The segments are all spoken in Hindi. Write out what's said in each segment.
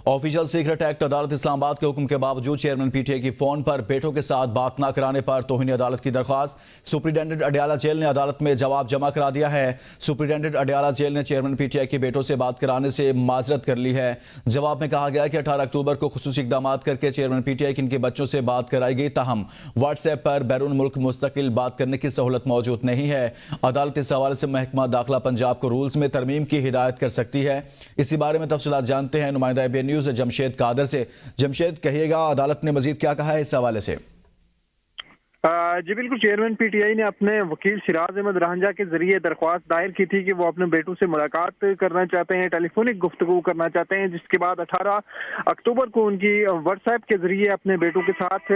ऑफिशियल सीक्रेट एक्ट अदालत इस्लामाबाद के हुक्म के बावजूद चेयरमैन पीटीआई की फोन पर बेटों के साथ बात न कराने पर तौहीन अदालत की दरख्वास्त। सुप्रिंटेंडेंट अडयाला जेल ने अदालत में जवाब जमा करा दिया है। सुप्रिंटेंडेंट अडयाला जेल ने चेयरमैन पीटीआई के बेटों से बात कराने से माजरत कर ली है। जवाब में कहा गया कि 18 अक्टूबर को खुसूसी इकदाम करके चेयरमैन पीटीआई की इनके बच्चों से बात कराई गई, ताहम व्हाट्सएप पर बैरून मुल्क मुस्तकिल बात करने की सहूलत मौजूद नहीं है। अदालत इस हवाले से महकमा दाखिला पंजाब को रूल्स में तरमीम की हिदायत कर सकती है। इसी बारे में तफसीलात जानते हैं नुमाइंदा एबीएन न्यूज़ जमशेद कादर से। जमशेद, कहिएगा अदालत ने मजीद क्या कहा है इस हवाले से? जी बिल्कुल, चेयरमैन पीटीआई ने अपने वकील सिराज अहमद रांझा के जरिए दरख्वास्त दायर की थी कि वो अपने बेटों से मुलाकात करना चाहते हैं, टेलीफोनिक गुफ्तगू करना चाहते हैं, जिसके बाद 18 अक्टूबर को उनकी व्हाट्सएप के जरिए अपने बेटों के साथ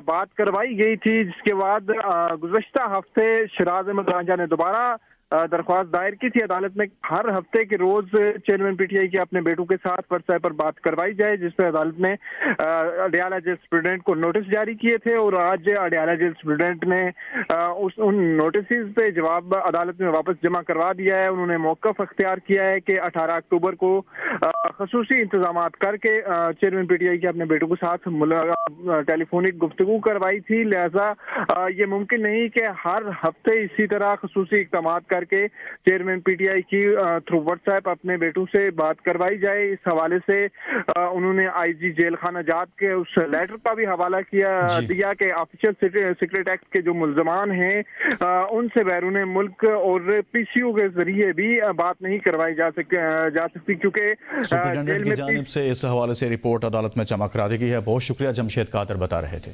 बात करवाई गई थी। जिसके बाद गुज़श्ता हफ्ते सिराज अहमद रांझा ने दोबारा दरख्वास्त दायर की थी अदालत में। हर हफ्ते के रोज चेयरमैन पीटीआई के अपने बेटों के साथ व्हाट्सएप पर बात करवाई जाए, जिस पर अदालत ने अडयाला जेल सुप्रिटेंडेंट को नोटिस जारी किए थे और आज अडयाला जेल सुप्रिटेंडेंट ने उन नोटिस पे जवाब अदालत में वापस जमा करवा दिया है। उन्होंने मौक़िफ़ अख्तियार किया है कि 18 अक्टूबर को खसूसी इंतजाम करके चेयरमैन पीटीआई के अपने बेटों के साथ टेलीफोनिक गुफ्तगू करवाई थी, लिहाजा ये मुमकिन नहीं कि हर हफ्ते इसी तरह खसूसी इक़दाम करके चेयरमैन पीटीआई की थ्रू व्हाट्सएप अपने बेटों से बात करवाई जाए। इस हवाले से उन्होंने आईजी जेल खाना जात के उस लेटर का भी हवाला दिया कि ऑफिशियल सीक्रेट एक्ट के जो मुल्जमान हैं उनसे बैरून मुल्क और पीसीओ के जरिए भी बात नहीं करवाई जा सकती, क्योंकि सुप्रिंटेंडेंट की जानिब से इस हवाले से रिपोर्ट अदालत में जमा करा दी गई है। बहुत शुक्रिया, जमशेद कादर बता रहे थे।